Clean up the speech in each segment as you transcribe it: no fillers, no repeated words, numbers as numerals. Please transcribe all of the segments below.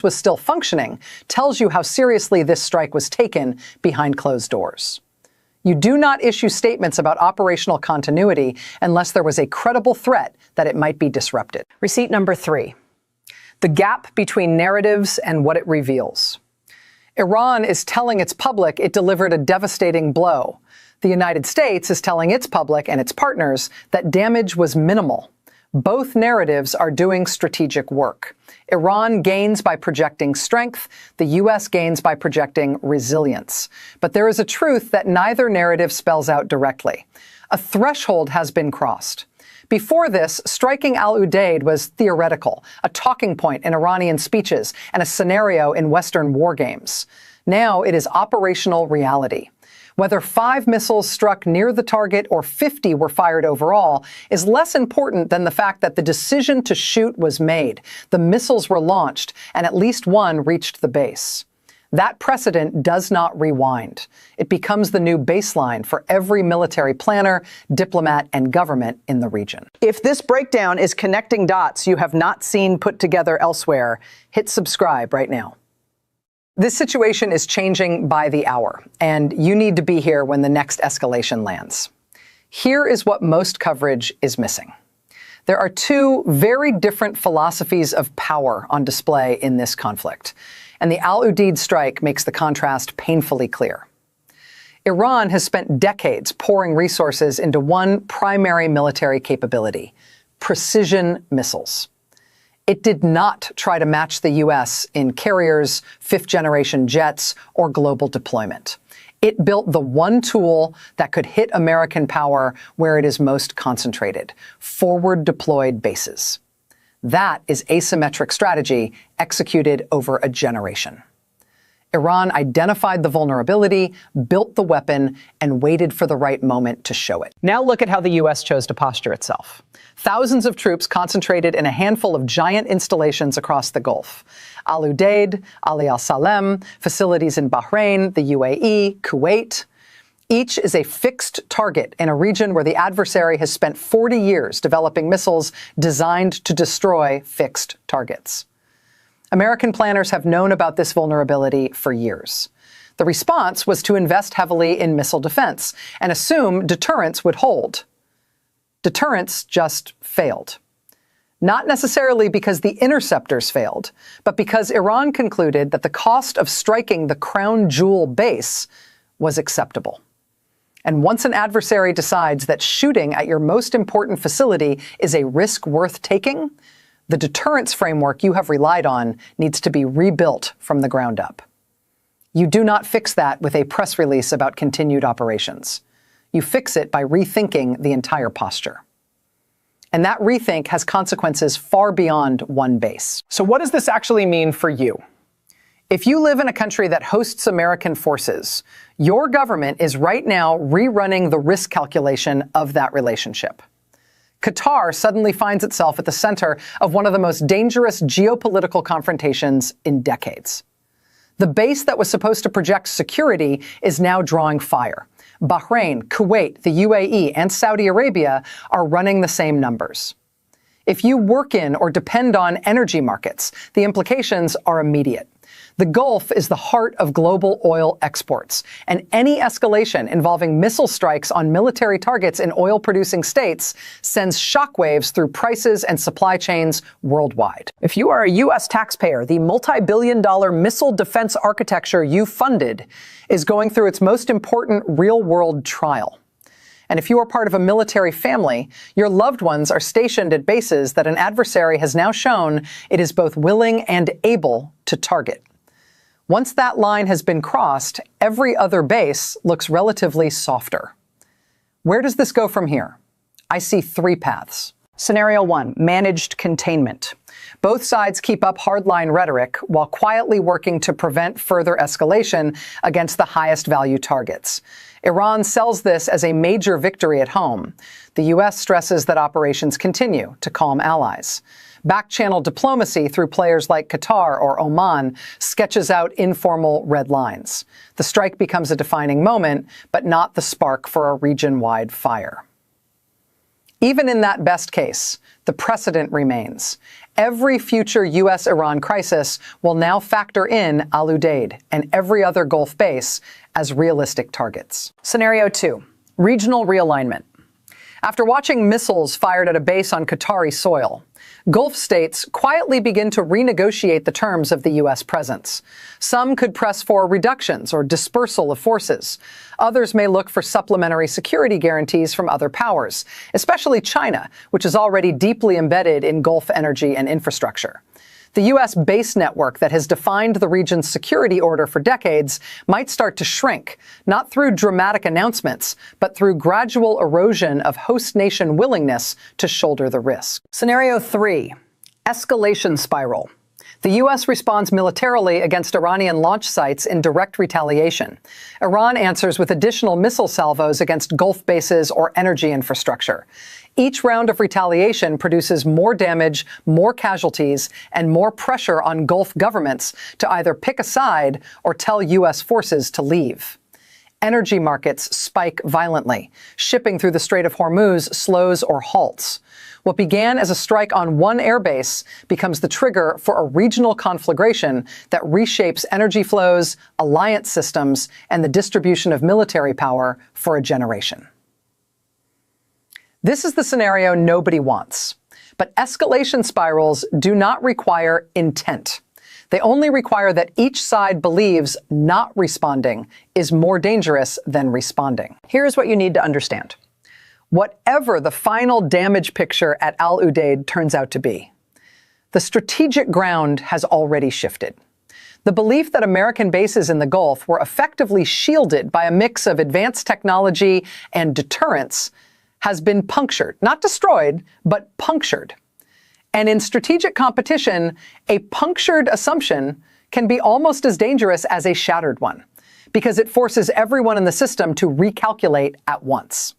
was still functioning tells you how seriously this strike was taken behind closed doors. You do not issue statements about operational continuity unless there was a credible threat that it might be disrupted. Receipt number 3. The gap between narratives and what it reveals. Iran is telling its public it delivered a devastating blow. The United States is telling its public and its partners that damage was minimal. Both narratives are doing strategic work. Iran gains by projecting strength. The U.S. gains by projecting resilience. But there is a truth that neither narrative spells out directly. A threshold has been crossed. Before this, striking al-Udeid was theoretical, a talking point in Iranian speeches, and a scenario in Western war games. Now it is operational reality. Whether 5 missiles struck near the target or 50 were fired overall is less important than the fact that the decision to shoot was made, the missiles were launched, and at least one reached the base. That precedent does not rewind. It becomes the new baseline for every military planner, diplomat, and government in the region. If this breakdown is connecting dots you have not seen put together elsewhere, hit subscribe right now. This situation is changing by the hour, and you need to be here when the next escalation lands. Here is what most coverage is missing. There are 2 very different philosophies of power on display in this conflict, and the al-Udeid strike makes the contrast painfully clear. Iran has spent decades pouring resources into one primary military capability: precision missiles. It did not try to match the U.S. in carriers, 5th-generation jets, or global deployment. It built the one tool that could hit American power where it is most concentrated: forward-deployed bases. That is asymmetric strategy executed over a generation. Iran identified the vulnerability, built the weapon, and waited for the right moment to show it. Now look at how the U.S. chose to posture itself. Thousands of troops concentrated in a handful of giant installations across the Gulf. Al-Udeid, Ali al-Salem, facilities in Bahrain, the UAE, Kuwait. Each is a fixed target in a region where the adversary has spent 40 years developing missiles designed to destroy fixed targets. American planners have known about this vulnerability for years. The response was to invest heavily in missile defense and assume deterrence would hold. Deterrence just failed. Not necessarily because the interceptors failed, but because Iran concluded that the cost of striking the crown jewel base was acceptable. And once an adversary decides that shooting at your most important facility is a risk worth taking, the deterrence framework you have relied on needs to be rebuilt from the ground up. You do not fix that with a press release about continued operations. You fix it by rethinking the entire posture. And that rethink has consequences far beyond one base. So what does this actually mean for you? If you live in a country that hosts American forces, your government is right now rerunning the risk calculation of that relationship. Qatar suddenly finds itself at the center of one of the most dangerous geopolitical confrontations in decades. The base that was supposed to project security is now drawing fire. Bahrain, Kuwait, the UAE, and Saudi Arabia are running the same numbers. If you work in or depend on energy markets, the implications are immediate. The Gulf is the heart of global oil exports, and any escalation involving missile strikes on military targets in oil-producing states sends shockwaves through prices and supply chains worldwide. If you are a U.S. taxpayer, the multi-billion-dollar missile defense architecture you funded is going through its most important real-world trial. And if you are part of a military family, your loved ones are stationed at bases that an adversary has now shown it is both willing and able to target. Once that line has been crossed, every other base looks relatively softer. Where does this go from here? I see 3 paths. Scenario 1, managed containment. Both sides keep up hardline rhetoric while quietly working to prevent further escalation against the highest value targets. Iran sells this as a major victory at home. The U.S. stresses that operations continue to calm allies. Back-channel diplomacy through players like Qatar or Oman sketches out informal red lines. The strike becomes a defining moment, but not the spark for a region-wide fire. Even in that best case, the precedent remains. Every future U.S.-Iran crisis will now factor in Al Udeid and every other Gulf base as realistic targets. Scenario 2. Regional realignment. After watching missiles fired at a base on Qatari soil, Gulf states quietly begin to renegotiate the terms of the U.S. presence. Some could press for reductions or dispersal of forces. Others may look for supplementary security guarantees from other powers, especially China, which is already deeply embedded in Gulf energy and infrastructure. The U.S. base network that has defined the region's security order for decades might start to shrink, not through dramatic announcements, but through gradual erosion of host nation willingness to shoulder the risk. Scenario 3. Escalation spiral. The U.S. responds militarily against Iranian launch sites in direct retaliation. Iran answers with additional missile salvos against Gulf bases or energy infrastructure. Each round of retaliation produces more damage, more casualties, and more pressure on Gulf governments to either pick a side or tell U.S. forces to leave. Energy markets spike violently. Shipping through the Strait of Hormuz slows or halts. What began as a strike on one airbase becomes the trigger for a regional conflagration that reshapes energy flows, alliance systems, and the distribution of military power for a generation. This is the scenario nobody wants. But escalation spirals do not require intent. They only require that each side believes not responding is more dangerous than responding. Here's what you need to understand. Whatever the final damage picture at Al Udeid turns out to be, the strategic ground has already shifted. The belief that American bases in the Gulf were effectively shielded by a mix of advanced technology and deterrence has been punctured, not destroyed, but punctured. And in strategic competition, a punctured assumption can be almost as dangerous as a shattered one, because it forces everyone in the system to recalculate at once.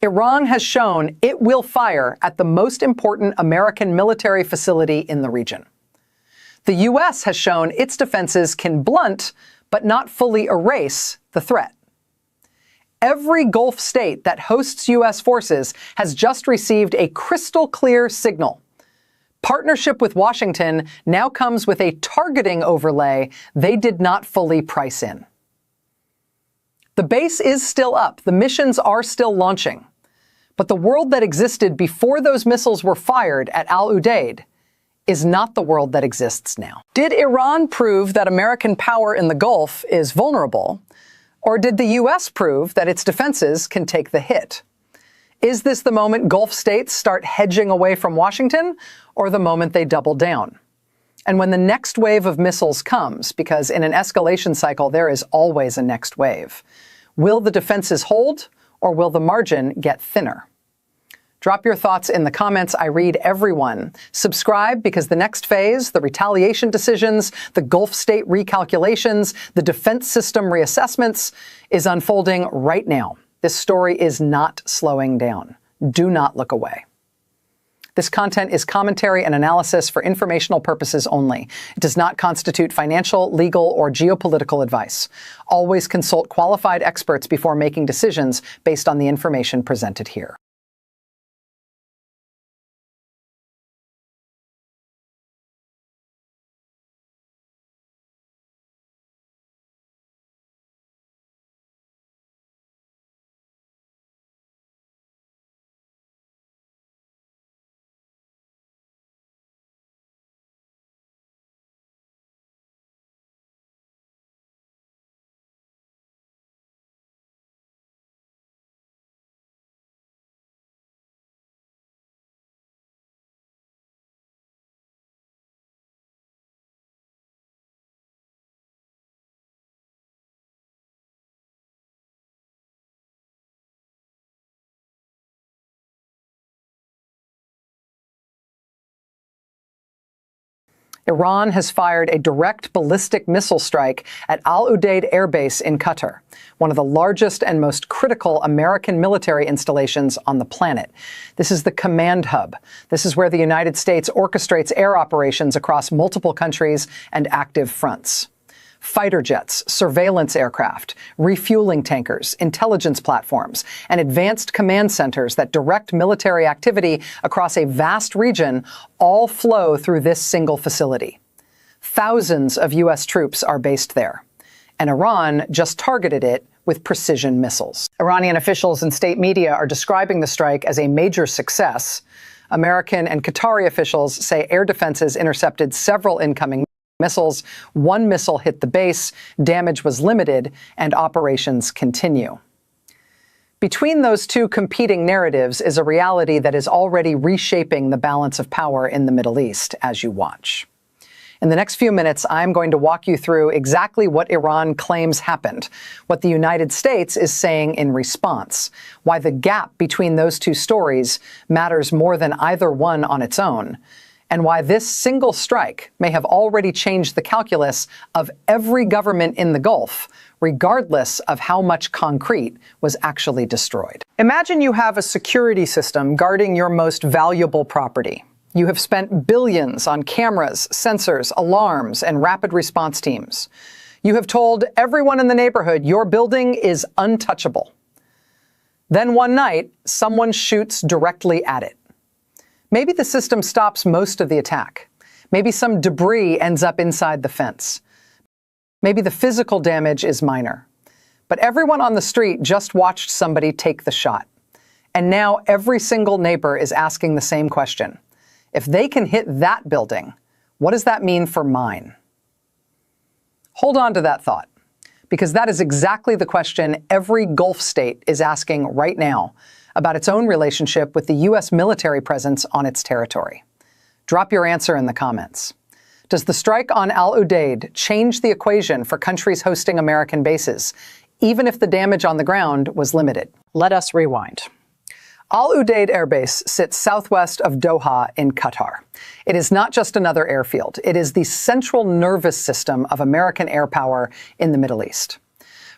Iran has shown it will fire at the most important American military facility in the region. The U.S. has shown its defenses can blunt, but not fully erase, the threat. Every Gulf state that hosts U.S. forces has just received a crystal clear signal. Partnership with Washington now comes with a targeting overlay they did not fully price in. The base is still up. The missions are still launching. But the world that existed before those missiles were fired at Al Udeid is not the world that exists now. Did Iran prove that American power in the Gulf is vulnerable? Or did the U.S. prove that its defenses can take the hit? Is this the moment Gulf states start hedging away from Washington, or the moment they double down? And when the next wave of missiles comes, because in an escalation cycle there is always a next wave, will the defenses hold, or will the margin get thinner? Drop your thoughts in the comments. I read everyone. Subscribe, because the next phase, the retaliation decisions, the Gulf state recalculations, the defense system reassessments, is unfolding right now. This story is not slowing down. Do not look away. This content is commentary and analysis for informational purposes only. It does not constitute financial, legal, or geopolitical advice. Always consult qualified experts before making decisions based on the information presented here. Iran has fired a direct ballistic missile strike at Al Udeid Air Base in Qatar, one of the largest and most critical American military installations on the planet. This is the command hub. This is where the United States orchestrates air operations across multiple countries and active fronts. fighter jets, surveillance aircraft, refueling tankers, intelligence platforms, and advanced command centers that direct military activity across a vast region all flow through this single facility. Thousands of U.S. troops are based there, and Iran just targeted it with precision missiles. Iranian officials and state media are describing the strike as a major success. American and Qatari officials say air defenses intercepted several incoming missiles. One missile hit the base, damage was limited, and operations continue. Between those two competing narratives is a reality that is already reshaping the balance of power in the Middle East as you watch. In the next few minutes, I'm going to walk you through exactly what Iran claims happened, what the United States is saying in response, why the gap between those two stories matters more than either one on its own, and why this single strike may have already changed the calculus of every government in the Gulf, regardless of how much concrete was actually destroyed. Imagine you have a security system guarding your most valuable property. You have spent billions on cameras, sensors, alarms, and rapid response teams. You have told everyone in the neighborhood your building is untouchable. Then one night, someone shoots directly at it. Maybe the system stops most of the attack. Maybe some debris ends up inside the fence. Maybe the physical damage is minor. But everyone on the street just watched somebody take the shot. And now every single neighbor is asking the same question. If they can hit that building, what does that mean for mine? Hold on to that thought, because that is exactly the question every Gulf state is asking right now about its own relationship with the U.S. military presence on its territory. Drop your answer in the comments. Does the strike on Al Udeid change the equation for countries hosting American bases, even if the damage on the ground was limited? Let us rewind. Al Udeid Air Base sits southwest of Doha in Qatar. It is not just another airfield. It is the central nervous system of American air power in the Middle East.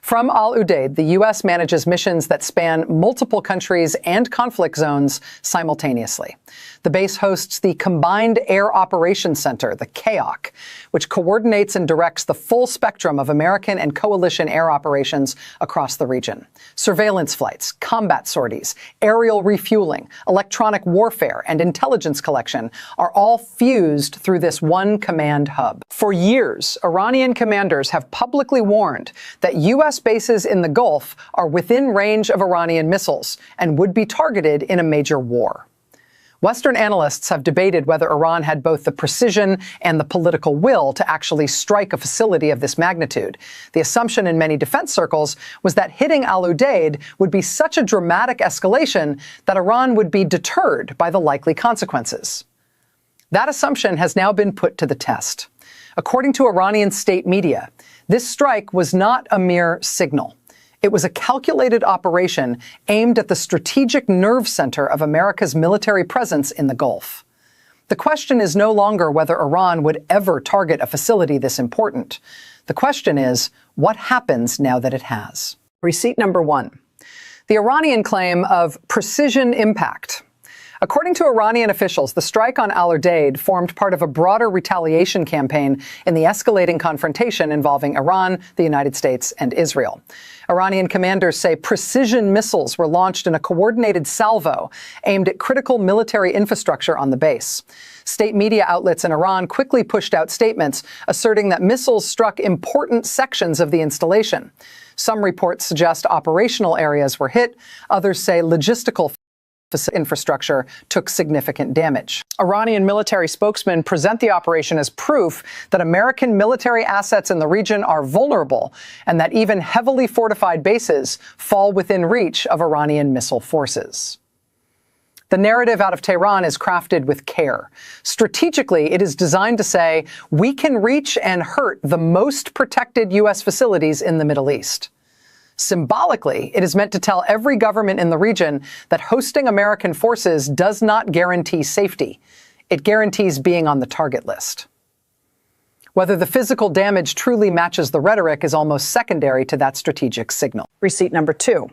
From Al Udeid, the U.S. manages missions that span multiple countries and conflict zones simultaneously. The base hosts the Combined Air Operations Center, the CAOC, which coordinates and directs the full spectrum of American and coalition air operations across the region. Surveillance flights, combat sorties, aerial refueling, electronic warfare, and intelligence collection are all fused through this one command hub. For years, Iranian commanders have publicly warned that U.S. bases in the Gulf are within range of Iranian missiles and would be targeted in a major war. Western analysts have debated whether Iran had both the precision and the political will to actually strike a facility of this magnitude. The assumption in many defense circles was that hitting Al Udeid would be such a dramatic escalation that Iran would be deterred by the likely consequences. That assumption has now been put to the test. According to Iranian state media, this strike was not a mere signal. It was a calculated operation aimed at the strategic nerve center of America's military presence in the Gulf. The question is no longer whether Iran would ever target a facility this important. The question is, what happens now that it has? Receipt number 1. The Iranian claim of precision impact. According to Iranian officials, the strike on Al Udeid formed part of a broader retaliation campaign in the escalating confrontation involving Iran, the United States, and Israel. Iranian commanders say precision missiles were launched in a coordinated salvo aimed at critical military infrastructure on the base. State media outlets in Iran quickly pushed out statements asserting that missiles struck important sections of the installation. Some reports suggest operational areas were hit. Others say logistical infrastructure took significant damage. Iranian military spokesmen present the operation as proof that American military assets in the region are vulnerable and that even heavily fortified bases fall within reach of Iranian missile forces. The narrative out of Tehran is crafted with care. Strategically, it is designed to say, we can reach and hurt the most protected U.S. facilities in the Middle East. Symbolically, it is meant to tell every government in the region that hosting American forces does not guarantee safety. It guarantees being on the target list. Whether the physical damage truly matches the rhetoric is almost secondary to that strategic signal. Receipt number 2.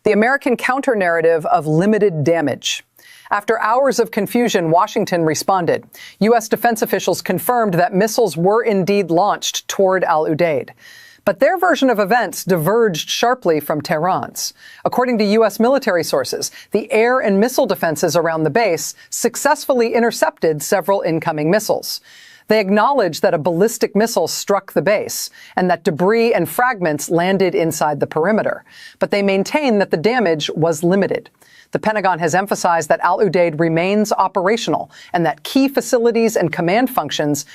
the American counter-narrative of limited damage. After hours of confusion, Washington responded. U.S. defense officials confirmed that missiles were indeed launched toward Al-Udeid. But their version of events diverged sharply from Tehran's. According to U.S. military sources, the air and missile defenses around the base successfully intercepted several incoming missiles. They acknowledged that a ballistic missile struck the base and that debris and fragments landed inside the perimeter. But they maintain that the damage was limited. The Pentagon has emphasized that Al-Udeid remains operational and that key facilities and command functions